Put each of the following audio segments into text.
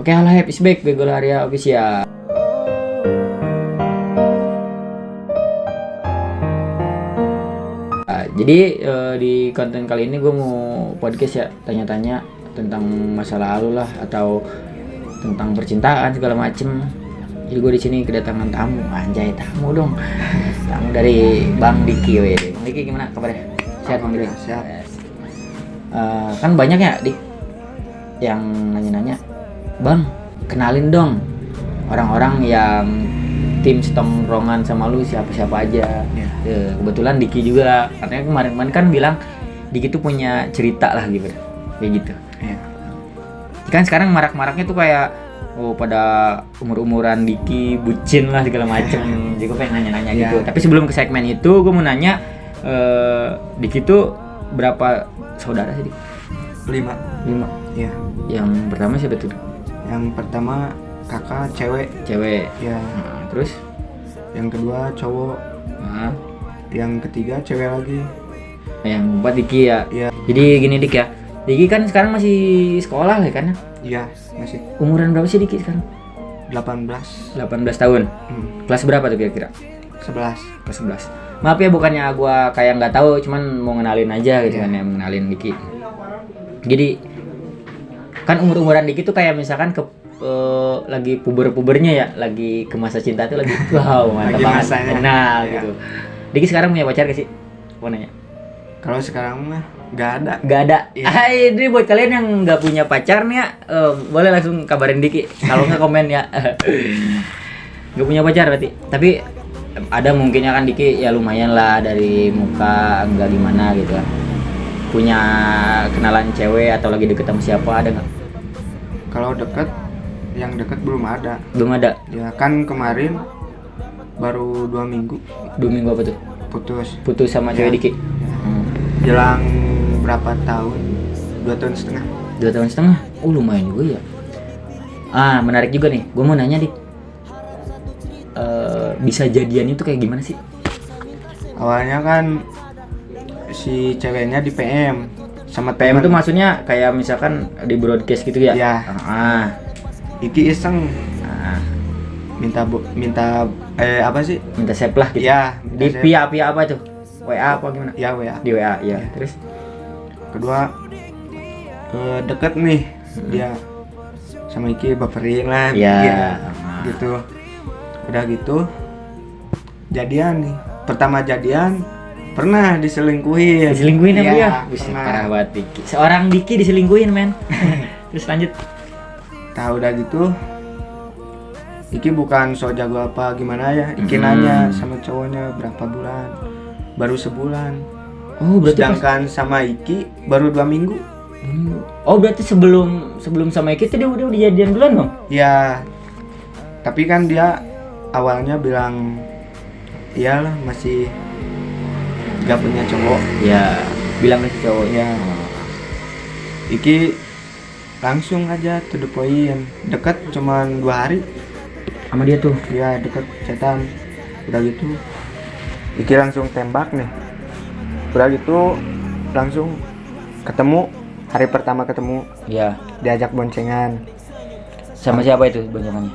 Oke, halo Hype is back, Begol Arya Official. Jadi di konten kali ini gue mau podcast ya, tanya-tanya tentang masa lalu lah atau tentang percintaan segala macem. Jadi gue di sini kedatangan tamu, anjay tamu dong, tamu dari Bang Diki. Bang Diki gimana kabarnya? Sehat Bang Diki? Sehat. Kan banyak ya Dik yang nanya-nanya, Bang kenalin dong orang-orang yang tim setongkrongan sama lu siapa-siapa aja. Kebetulan Diki juga, katanya kemarin kan bilang Diki tuh punya cerita lah gitu, kayak gitu. Kan sekarang marak-maraknya tuh kayak pada umur-umuran Diki bucin lah segala macem. Jadi gue pengen nanya-nanya gitu. Tapi sebelum ke segmen itu gue mau nanya, Diki tuh berapa saudara sih Dik? 5. Iya. Yang pertama siapa tuh? Yang pertama kakak cewek. Ya. Terus? Yang kedua cowok. Yang ketiga cewek lagi. Yang keempat Diki ya. Iya. Jadi gini Dik ya. Diki kan sekarang masih sekolah ya kan? Iya, masih. Umuran berapa sih Diki sekarang? 18 tahun. Kelas berapa tuh kira-kira? 11. Kelas 11. Maaf ya, bukannya gua kayak nggak tahu, cuman mau ngenalin aja gitu kan ya, mengenalin Diki. Jadi kan umur-umuran Diki tuh kayak misalkan lagi puber-pubernya ya, lagi ke masa cinta tuh lagi wow, mantap Lagi banget. masanya. Nah, Iya. gitu. Diki sekarang punya pacar gak sih? Mau nanya. Kalau sekarang mah nggak ada. Gak ada. Iya. Ini buat kalian yang nggak punya pacar nih ya, boleh langsung kabarin Diki. Kalau nggak komen ya. Nggak punya pacar berarti. Tapi ada mungkinnya kan Diki ya lumayan lah dari muka enggak gimana gitu kan. Punya kenalan cewek atau lagi deket sama siapa, ada nggak? Kalau yang deket belum ada. Belum ada. Ya kan kemarin baru 2 minggu 2 minggu apa tuh? putus Sama cewek Diki. Jelang berapa tahun? 2 tahun setengah. 2 tahun setengah. Lumayan juga ya. Menarik juga nih. Gue mau nanya Dik. Bisa jadian itu kayak gimana sih? Awalnya kan si ceweknya di PM sama PM teman. itu maksudnya kayak misalkan di broadcast gitu ya? Iya. Iki iseng Nah, minta apa sih? minta save lah gitu. Ya, Di via apa tuh? WA apa gimana? Ya WA. Di WA, ya. Terus Kedua deket nih dia sama Iki baperin lah. ya. Iya, gitu. Udah gitu jadian nih. Pertama jadian pernah diselingkuhin. Diselingkuhin sama Iya, dia. Buset, pernah. parah banget Diki. Seorang Diki diselingkuhin, men. Terus lanjut. Tahu udah gitu Iki bukan so jago apa gimana ya. Iki nanya sama cowoknya berapa bulan. Baru sebulan. Oh, berarti Sedangkan sama Iki baru 2 minggu. Oh, berarti sebelum sama Iki tuh dia udah jadian duluan dong? Ya, tapi kan dia awalnya bilang iyalah masih gak punya cowok. Ya, bilang ke si cowok. Ya, Iki langsung aja to the point. Deket cuman 2 hari. Sama dia tuh. Ya deket chatan. Udah gitu Iki langsung tembak nih. Udah gitu langsung ketemu. Hari pertama ketemu Ya. diajak boncengan. Sama siapa itu boncengannya?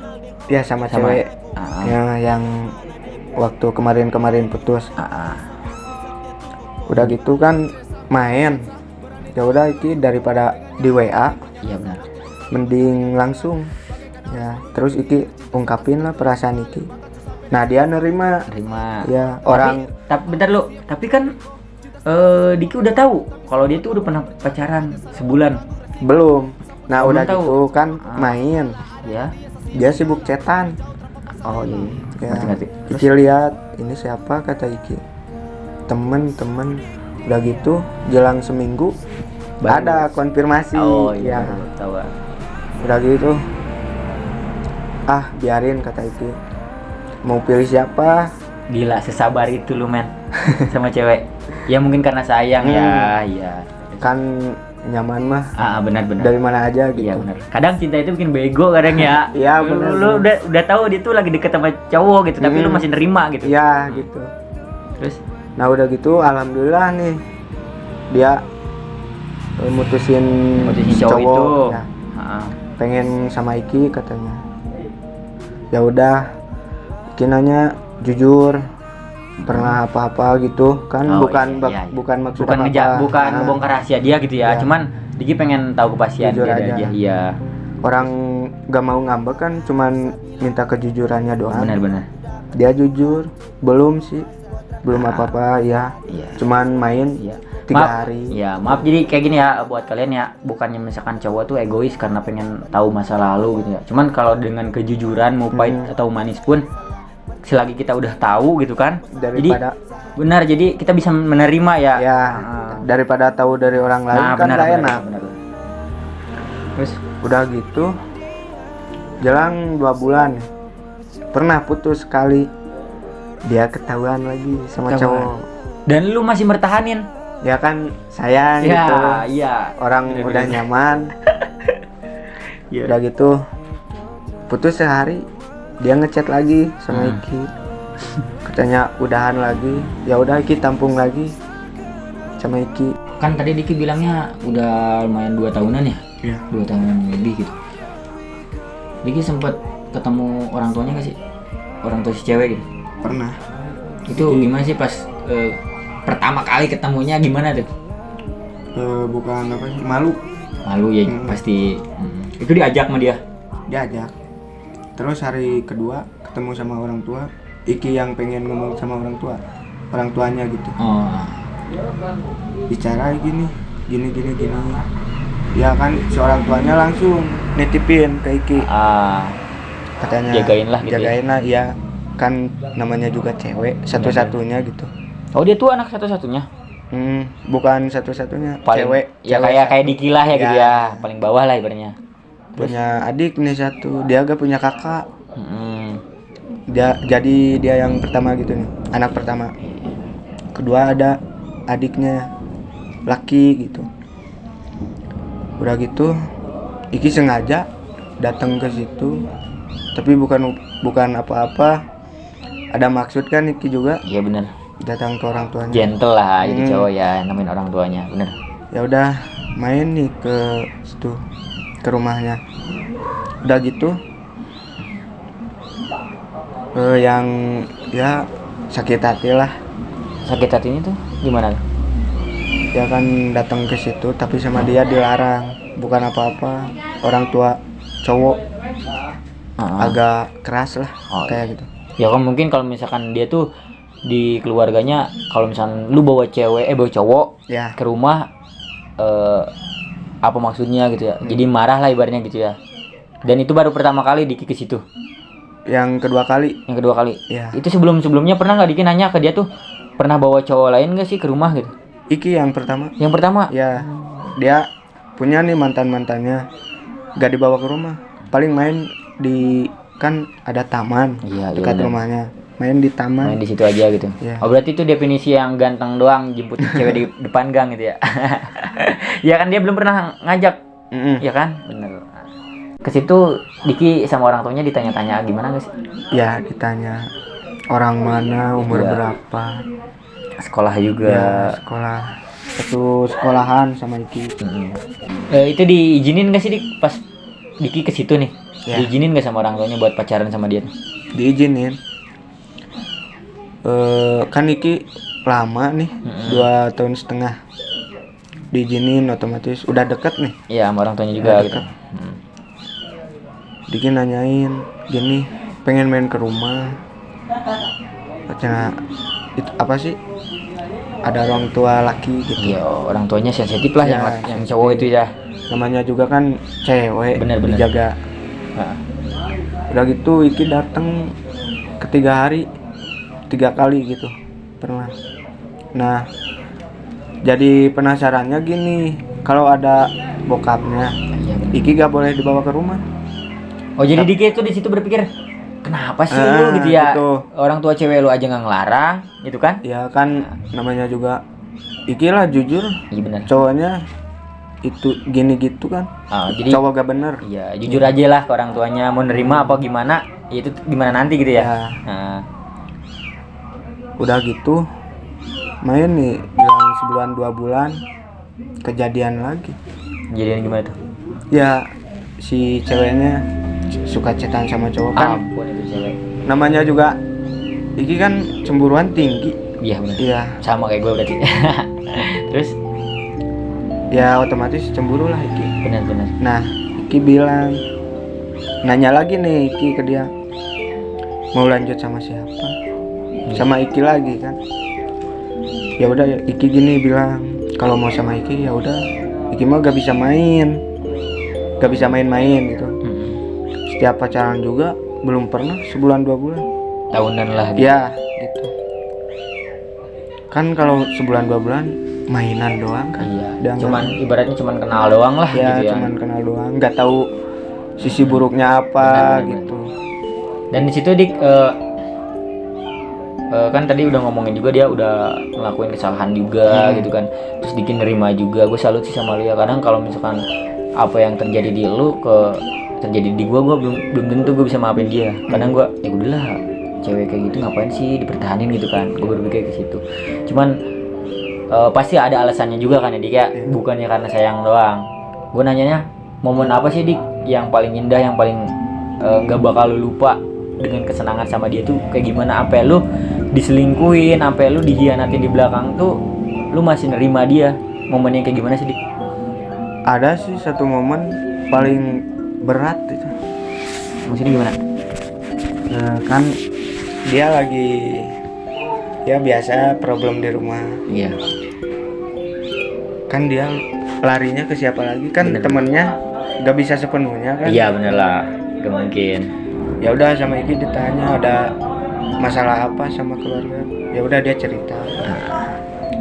Ya sama cewek yang waktu kemarin putus. Udah gitu kan main. Ya udah Iki daripada di WA Iya benar. mending langsung. Ya, terus Iki ungkapin lah perasaan Iki. Nah, dia nerima. Ya, orang Tapi bentar lu. Tapi kan Diki udah tahu kalau dia tuh udah pernah pacaran sebulan. belum. Nah, Belum udah tahu. gitu kan main. Ya. Dia sibuk chatan. Oh iya. Ya, Ngerti. Terus Iki lihat, ini siapa kata Iki. Temen. Udah gitu jelang seminggu Baru. ada konfirmasi. Oh iya. Ya, Tahu. udah gitu biarin kata Iki. Mau pilih siapa? Gila, sesabar itu lu men sama cewek. Ya mungkin karena sayang ya, iya. Kan nyaman mah Benar-benar. dari mana aja gitu. Iya benar. Kadang cinta itu bikin bego kadang ya. Iya, benar. Lu udah tahu dia tuh lagi deket sama cowok gitu, tapi lu masih nerima gitu. Iya gitu. Terus Nah udah gitu alhamdulillah nih dia mutusin cowok itu. Ya. pengen sama Iki katanya. Ya udah, Iki nanya jujur pernah apa-apa gitu kan, Oh, bukan iya, iya. bukan maksud bukan apa-apa. bukan Nah, ngebongkar rahasia dia gitu ya. Iya. Cuman Diki pengen tahu kepastian Jujur dia aja. Iya. orang gak mau ngambek kan, cuman minta kejujurannya doang. Benar-benar. Dia jujur, belum sih, belum apa-apa ya. Iya. Cuman main Iya. 3 hari. Ya, maaf jadi kayak gini ya buat kalian ya, bukannya misalkan cowok tuh egois karena pengen tahu masa lalu gitu ya. Cuman kalau dengan kejujuran mau pahit atau manis pun selagi kita udah tabu gitu kan. Daripada Jadi benar, jadi kita bisa menerima ya. ya daripada tahu dari orang lain kan gak enak. benar. Terus Udah gitu jelang 2 bulan pernah putus sekali, dia ketahuan lagi sama Ketahuan. cowok. dan lu masih mertahanin. Ya kan sayang Ya, gitu, iya. orang Bener-bener. udah nyaman. Iya. Udah gitu putus sehari, dia ngechat lagi sama Iki, katanya udahan lagi. Ya udah, Iki tampung lagi sama Iki. Kan tadi Diki bilangnya udah lumayan 2 tahunan ya? Iya. 2 tahun lebih gitu. Diki sempat ketemu orang tuanya gak sih? Orang tua si cewek gitu. Pernah. Itu gimana sih pas pertama kali ketemunya gimana tuh? Bukan apa sih, malu. Malu ya pasti. Itu diajak sama dia. Diajak. Terus hari kedua ketemu sama orang tua, Iki yang pengen ngomong sama orang tuanya gitu. Oh. Bicara gini. Ya kan si orang tuanya langsung nitipin ke Iki, katanya Jagain lah gitu ya? jagain lah ya kan, namanya juga cewek satu-satunya gitu. Oh, dia tuh anak satu-satunya. Bukan satunya, Paling ya cewek kayak satu. Diki lah ya gitu Ya. ya. Paling bawah lah ibaratnya. Punya adik nih satu, dia gak punya kakak. Mm-mm. Jadi dia yang pertama gitu nih, anak pertama. Kedua ada adiknya laki gitu. Udah gitu Iki sengaja datang ke situ, tapi bukan apa-apa, ada maksud kan Iki juga Iya bener. datang ke orang tuanya. Gentle lah jadi cowok ya, nemuin orang tuanya. Bener. Ya udah main nih ke situ, ke rumahnya. Udah gitu yang ya sakit hati lah. Sakit hatinya tuh gimana? Dia kan datang ke situ tapi sama dia dilarang, bukan apa-apa. Orang tua cowok agak keras lah, kayak gitu. Ya kan mungkin kalau misalkan dia tuh di keluarganya, kalau misalkan lu bawa cowok Ya, ke rumah, apa maksudnya gitu ya? Jadi marah lah ibaratnya gitu ya. Dan itu baru pertama kali Diki ke situ. yang kedua kali. Yang kedua kali. Ya, Itu sebelumnya pernah nggak Diki nanya ke dia tuh pernah bawa cowok lain nggak sih ke rumah gitu? Iki yang pertama. Yang pertama. Ya, dia punya nih mantannya, gak dibawa ke rumah, paling main di, kan ada taman Iya, dekat bener. rumahnya, main di taman. Main di situ aja gitu. Iya. Oh berarti itu definisi yang ganteng doang jemput cewek di depan gang gitu ya? Ya kan dia belum pernah ngajak, ya kan? Bener. Ke situ Diki sama orang tuanya ditanya-tanya gimana guys? Ya ditanya orang mana, umur Iya. berapa, Sekolah juga. ya sekolah, satu sekolahan sama Iki. Itu diizinin gak sih Dik pas Diki ke situ nih? Ya. Diizinin gak sama orang tuanya buat pacaran sama dia? Diizinin. Kan Iki lama nih, 2,5 tahun. Diizinin otomatis, udah deket nih. Iya sama orang tuanya juga Udah gitu. deket. Diki nanyain gini, pengen main ke rumah. Katanya itu apa sih? Ada orang tua laki gitu. Iya orang tuanya sensitif lah Ya, yang cowok itu ya. Namanya juga kan cewek, Bener. dijaga. Nah, Udah gitu Iki datang ke 3 hari, 3 kali gitu pernah. Nah, jadi penasarannya gini, kalau ada bokapnya, iya bener. Iki gak boleh dibawa ke rumah. Oh jadi Diki itu di situ berpikir kenapa sih lu gitu ya? gitu. Orang tua cewek lu aja nggak ngelarang, gitu kan? Ya kan namanya juga Iki lah jujur, Iya benar. cowoknya itu gini gitu kan. Jadi Cowok gak bener. iya jujur aja lah ke orang tuanya mau nerima apa gimana, ya itu gimana nanti gitu ya. Ya, Nah, udah gitu main nih bilang sebulan 2 bulan kejadian lagi. jadian gimana tuh? Ya si ceweknya suka chatan sama cowok kan. Ampun itu cewek. Namanya juga Iki kan cemburuan tinggi. Iya benar. Iya. Sama kayak gue berarti. Terus Ya otomatis cemburu lah Iki. benar-benar. Nah, Iki bilang, nanya lagi nih Iki ke dia, mau lanjut sama siapa? Sama Iki lagi kan? Ya udah, Iki gini bilang, kalau mau sama Iki ya udah, Iki mah gak bisa main, gak bisa main-main gitu. Setiap pacaran juga belum pernah sebulan 2 bulan. Tahunan lah gitu. Ya gitu. Kan kalau sebulan 2 bulan mainan doang kan. Iya. Udah Cuman ibaratnya cuman kenal doang lah ya, gitu ya. cuman kenal doang, nggak tahu sisi buruknya apa Benar, gitu. Dan di situ Dik kan tadi udah ngomongin juga dia udah ngelakuin kesalahan juga gitu kan. Terus Dik nerima juga. Gue salut sih sama lu ya. Kadang kalau misalkan apa yang terjadi di lu terjadi di gue belum tentu gue bisa maafin dia. Kadang gue ya udahlah, cewek kayak gitu ngapain sih dipertahanin gitu kan. Gue berpikir ke situ. Cuman pasti ada alasannya juga kan ya Dik ya. Bukannya karena sayang doang. Gue nanyanya momen apa sih Dik yang paling indah, yang paling gak bakal lu lupa dengan kesenangan sama dia tuh kayak gimana? Sampai lu diselingkuhin, sampai lu dihianatin di belakang tuh lu masih nerima dia. Momennya kayak gimana sih Dik? Ada sih satu momen paling berat itu. Maksudnya gimana? Kan dia lagi ya biasa problem di rumah. Iya. Kan dia larinya ke siapa lagi kan? Bener. Temennya gak bisa sepenuhnya kan. Iya bener lah, gak mungkin. Ya udah, sama Iki ditanya ada masalah apa sama keluarga, ya udah dia cerita.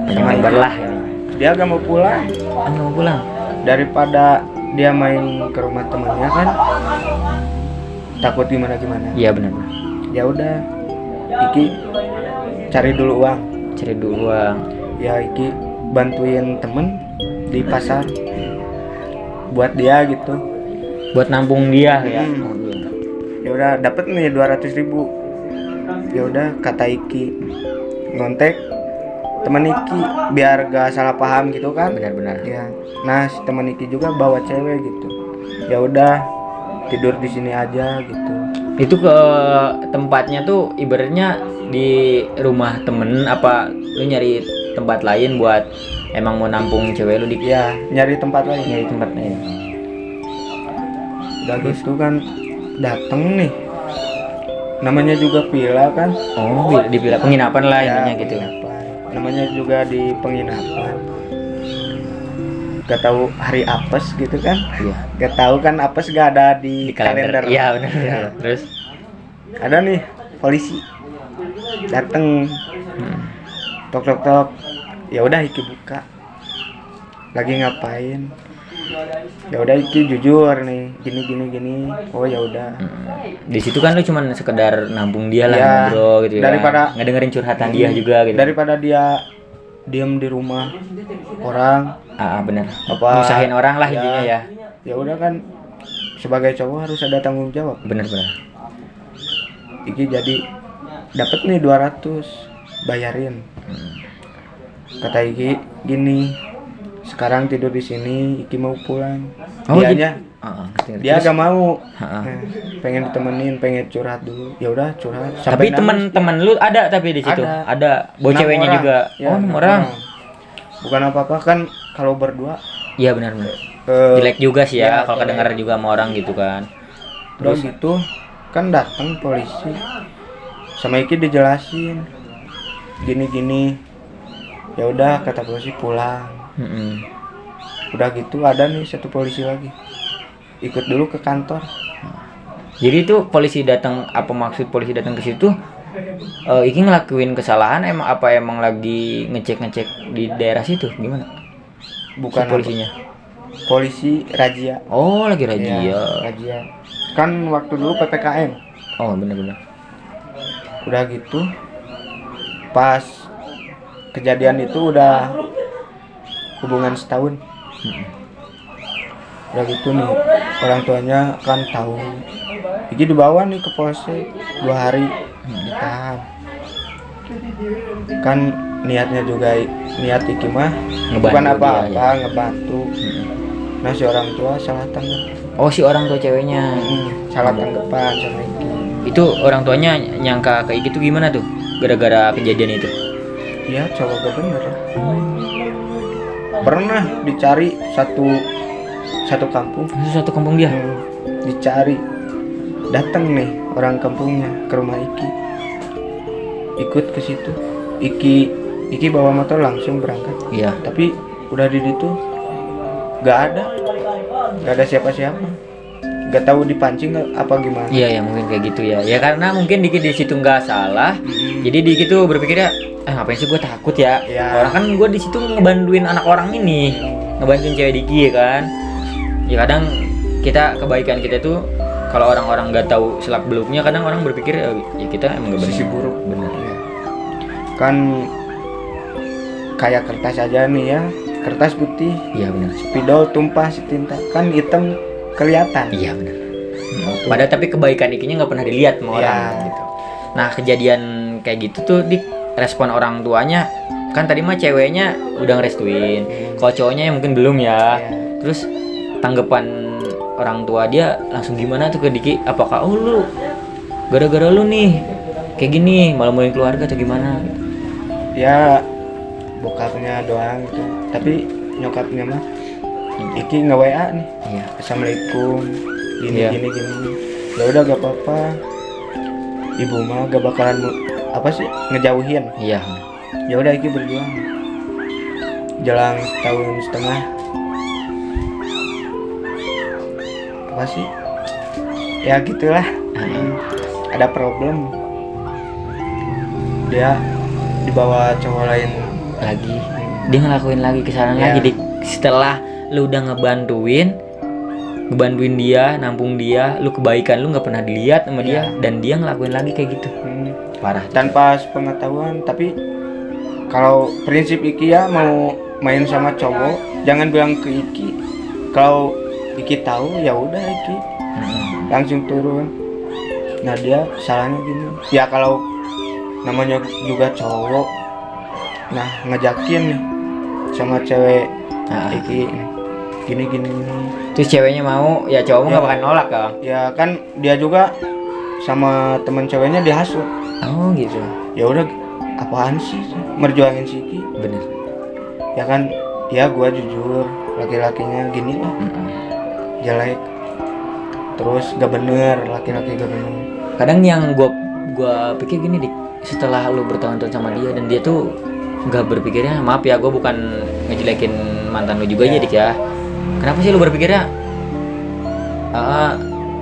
Panjang lebar lah ini. Dia gak mau pulang. Nggak mau pulang. Daripada dia main ke rumah temannya kan takut gimana. Iya bener. Ya udah, Iki cari dulu uang. Cari dulu uang. Ya Iki bantuin temen di pasar buat dia gitu. Buat nampung dia ya. Ya udah, dapet nih 200.000. Ya udah, kata Iki ngontek temen Iki biar gak salah paham gitu kan. Benar-benar. Ya, nah si temen Iki juga bawa cewek gitu. Ya udah, tidur di sini aja gitu. Itu ke tempatnya tuh ibaratnya di rumah temen apa lu nyari tempat lain buat emang mau nampung cewek lu Dik? Ya, nyari tempat lain. Nyari tempat lain. Udah gitu kan dateng nih, namanya juga villa kan. Oh, di villa penginapan lah Ya, intinya gitu. penginapan. Namanya juga di penginapan. Gak tahu hari apes gitu kan. Iya. Gak tahu kan apes gak ada di, Di kalender. Iya benar. Ya. Terus Ada nih polisi dateng, tok. Ya udah, Iki buka. Lagi ngapain? Ya udah, Iki jujur nih, gini. Oh ya udah. di situ kan lu cuman sekedar nampung dia lah, Ya, ngobrol gitu ya. daripada- ngedengerin curhatan dia juga gitu. Daripada dia diem di rumah orang, Benar. Apa- Nyusahin orang lah Ya. intinya ya. ya udah kan sebagai cowok harus ada tanggung jawab. Benar. Iki jadi dapat nih 200, bayarin. Kata Iki gini, sekarang tidur di sini, Iki mau pulang. Oh, Dianya dia Terus- agak mau. Heeh. Nah, pengen ditemenin, pengen curhat dulu. Ya udah curhat. Tapi nangis. teman-teman lu ada tapi di situ. Ada. Ada. Bawa 6 ceweknya orang. juga. Ya, Oh, 6 6 orang. Bukan apa-apa kan kalau berdua. Iya benar. Jelek juga sih ya kalau kedengar juga sama orang gitu kan. Terus gitu kan datang polisi, sama Iki dijelasin gini. Ya udah, kata polisi pulang. Udah gitu ada nih satu polisi lagi ikut dulu ke kantor. Jadi itu polisi datang, apa maksud polisi datang ke situ? Iki ngelakuin kesalahan emang lagi ngecek di daerah situ gimana? Bukan Si polisinya. Polisi razia. Oh, lagi razia. Ya, razia. Kan waktu dulu PPKM. Oh, benar. Udah gitu pas kejadian itu udah hubungan setahun. Udah gitu nih orang tuanya kan tahu. Iki dibawa nih ke polsek 2 hari ditahan. Kan niatnya juga niat Iki mah Ngebantu bukan dia, apa-apa, ya. ngebantu. Nah si orang tua salah tanggap. Oh, si orang tua ceweknya. Salah tanggapan sama Iki. Itu orang tuanya nyangka ke Iki tuh gimana tuh? Gara-gara kejadian itu. Ya cowok gak bener lah. Pernah dicari satu kampung. Itu satu kampung dia. Dicari, datang nih orang kampungnya ke rumah Iki, ikut ke situ. Iki bawa motor langsung berangkat. Iya. Tapi udah di situ nggak ada siapa-siapa, nggak tahu dipancing apa gimana. Iya ya, mungkin kayak gitu ya. Ya karena mungkin Diki di situ nggak salah. Jadi Diki tuh berpikirnya, ngapain sih gue takut ya? Iya. Orang kan gue di situ ngebantuin anak orang ini, ngebantuin cewek Diki ya kan. Ya kadang kita kebaikan kita tuh kalau orang-orang nggak tahu selak beluknya, kadang orang berpikir ya kita emang nggak Sisi benar. buruk. Benar. Ya. Kan kayak kertas aja nih ya, kertas putih, Iya benar. spidol tumpah si tinta, kan hitam kelihatan. Iya benar. Padahal tapi kebaikan Ikinya nggak pernah dilihat sama orang Iya. gitu. Nah kejadian kayak gitu tuh di respon orang tuanya kan tadi mah ceweknya udah ngerestuin, kalau cowoknya yang mungkin belum ya. Iya. Terus tanggapan orang tua dia langsung gimana tuh ke Diki? Apakah lu gara-gara lu nih kayak gini malah mulai keluarga atau gimana? Ya bokapnya doang gitu, tapi nyokapnya mah Iki nge WA nih, Iya. assalamualaikum, gini Iya. gini. Ya udah gak apa-apa, ibu mah gak bakalan apa sih ngejauhin. Iya. Ya udah Iki berjuang, jalan setahun setengah. Apa sih? Ya gitulah. Ada problem. Dia dibawa cowok lain Lagi dia ngelakuin lagi kesalahan Iya. lagi Dik. Setelah lu udah ngebantuin dia, nampung dia, lu kebaikan lu nggak pernah dilihat sama dia, Iya. dan dia ngelakuin lagi kayak gitu. Parah. tanpa sepengetahuan. Tapi kalau prinsip Iki ya, mau main sama cowok jangan bilang ke Iki. Kalau Iki tahu ya udah Iki langsung turun. Nah dia salahnya gini ya, kalau namanya juga cowok, nah ngejakin nih sama cewek Iki gini. Terus ceweknya mau, ya cowok nggak bakal nolak kan? Ya kan dia juga sama temen ceweknya dihasut. Oh gitu. Ya udah, apaan sih merjuangin si Iki? Bener. Ya kan, ya gua jujur, laki-lakinya gini lah, jelek, terus gak bener, laki-laki gak bener. Kadang yang gua pikir gini Dik, setelah lu bertahun-tahun sama dia dan dia tuh nggak berpikirnya, maaf ya gue bukan ngejelekin mantan lu juga ya Dik ya, kenapa sih lu berpikirnya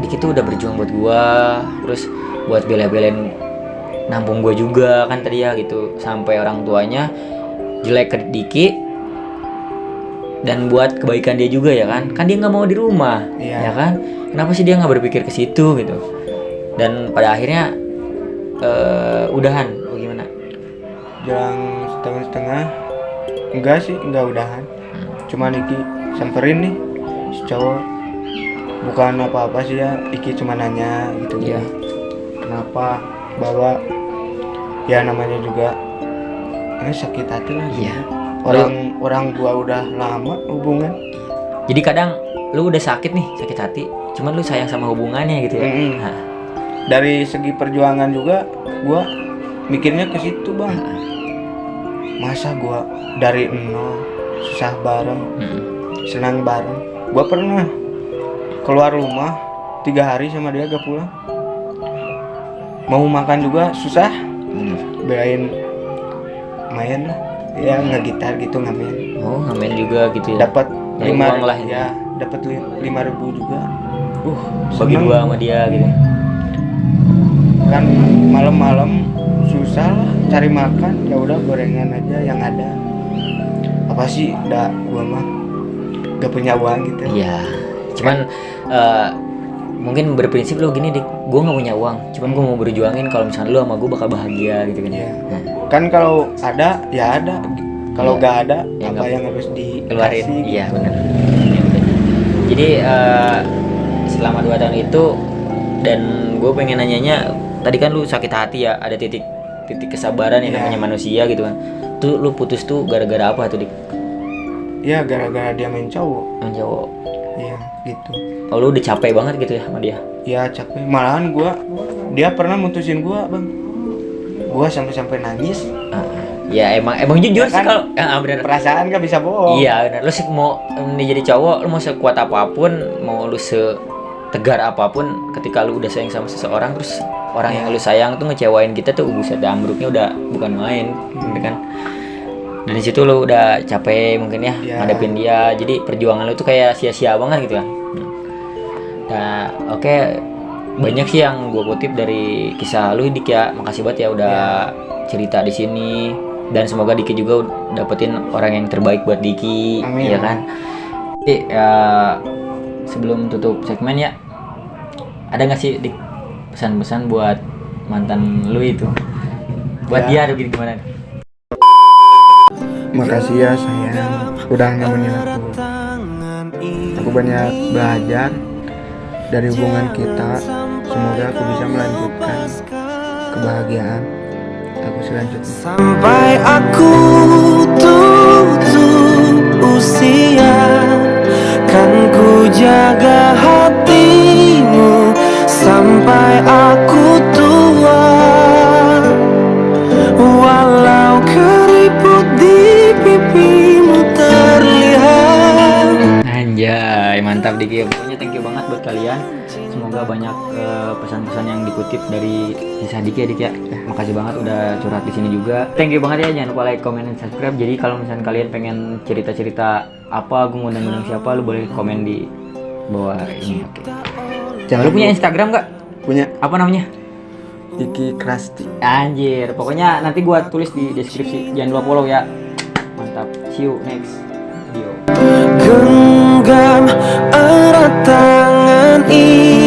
Dik itu udah berjuang buat gua, terus buat bela-belain nampung gua juga kan tadi ya gitu, sampai orang tuanya jelek ke Diki dan buat kebaikan dia juga ya kan dia nggak mau di rumah. Iya. Ya kan, kenapa sih dia nggak berpikir ke situ gitu, dan pada akhirnya udahan. Oh gimana? Jalan setahun setengah, enggak sih, enggak udahan. Cuman Iki samperin nih si cowok, bukan apa-apa sih ya, Iki cuma nanya gitu. Iya. Kenapa bawa, ya namanya juga sakit hati lah. Iya. Orang gua udah lama hubungan. Jadi kadang lu udah sakit nih, sakit hati, cuman lu sayang sama hubungannya gitu ya. Nah, Dari segi perjuangan juga gua mikirnya ke situ bang. Masa gua dari nol susah bareng, senang bareng. Gua pernah keluar rumah 3 hari sama dia gak pulang. Mau makan juga susah, belain main lah, ya ngegitar gitu ngamen. Oh ngamen juga gitu ya. Dapat Nyari 5 uang lah ini. ya, dapat 5.000 juga. Bagi seneng. dua sama dia gitu. Kan malam-malam susah lah cari makan, ya udah gorengan aja yang ada. Apa sih, gua mah gak punya uang gitu. Iya. Cuman mungkin berprinsip lu gini Dik, gue nggak punya uang, cuman gue mau berjuangin kalau misalnya lu sama gue bakal bahagia gitu kan. Iya. Nah, Kan kalau ada ya ada, kalau Iya. gak ada Ya, apa nggak- yang harus keluarin. dikasih. Iya benar. Jadi selama 2 tahun itu, dan gue pengen nanyanya, tadi kan lu sakit hati ya, ada titik kesabaran yang Iya. namanya manusia gitu kan. Tuh lu putus tuh gara-gara apa tuh Dik? Ya gara-gara dia main cowok. Yang cowok. Iya gitu. lu udah capek banget gitu ya sama dia. Ya capek, malahan dia pernah mutusin gua bang, gua sampai nangis. Ya emang jujur Ya sih kan, kalau benar. perasaan gak bisa bohong. Iya benar, lu sih mau ini jadi cowok, lu mau sekuat apapun, mau lu setegar apapun, ketika lu udah sayang sama seseorang, terus orang yang lu sayang tuh ngecewain kita tuh buset, ambruknya udah bukan main, gitu kan. Dan di situ lu udah capek mungkin ya ngadepin dia, jadi perjuangan lu tuh kayak sia-sia banget gitu kan. Nah oke, banyak sih yang gue kutip dari kisah lu Dik ya, makasih banget ya udah cerita di sini. Dan semoga Diki juga dapetin orang yang terbaik buat Diki. Amin. Ya kan. Jadi sebelum tutup segmen ya, ada nggak sih Dik pesan-pesan buat mantan lu itu? Buat dia tuh gimana? Makasih ya sayang, udah nemenin aku. Aku banyak belajar dari hubungan kita. Semoga aku bisa melanjutkan kebahagiaan aku selanjutnya. Sampai aku tutup usia, kan ku jaga hatimu sampai aku tua. Walau keriput di pipimu terlihat. Anjay, mantap Diki. Pokoknya thank you banget buat kalian. Semoga banyak pesan-pesan yang dikutip dari kisah Diki ya Dik ya. Makasih banget udah curhat di sini juga. Thank you banget ya, jangan lupa like, comment, dan subscribe. Jadi kalau misalnya kalian pengen cerita-cerita apa, gue ngundang-ngundang siapa, lu boleh komen di bawah ini. Oke. Lu punya Instagram nggak? Punya. Apa namanya? Diki Krasti. Anjir, pokoknya nanti gua tulis di deskripsi. Jangan lupa follow ya. Mantap. See you next video. Genggam erat tangan ini.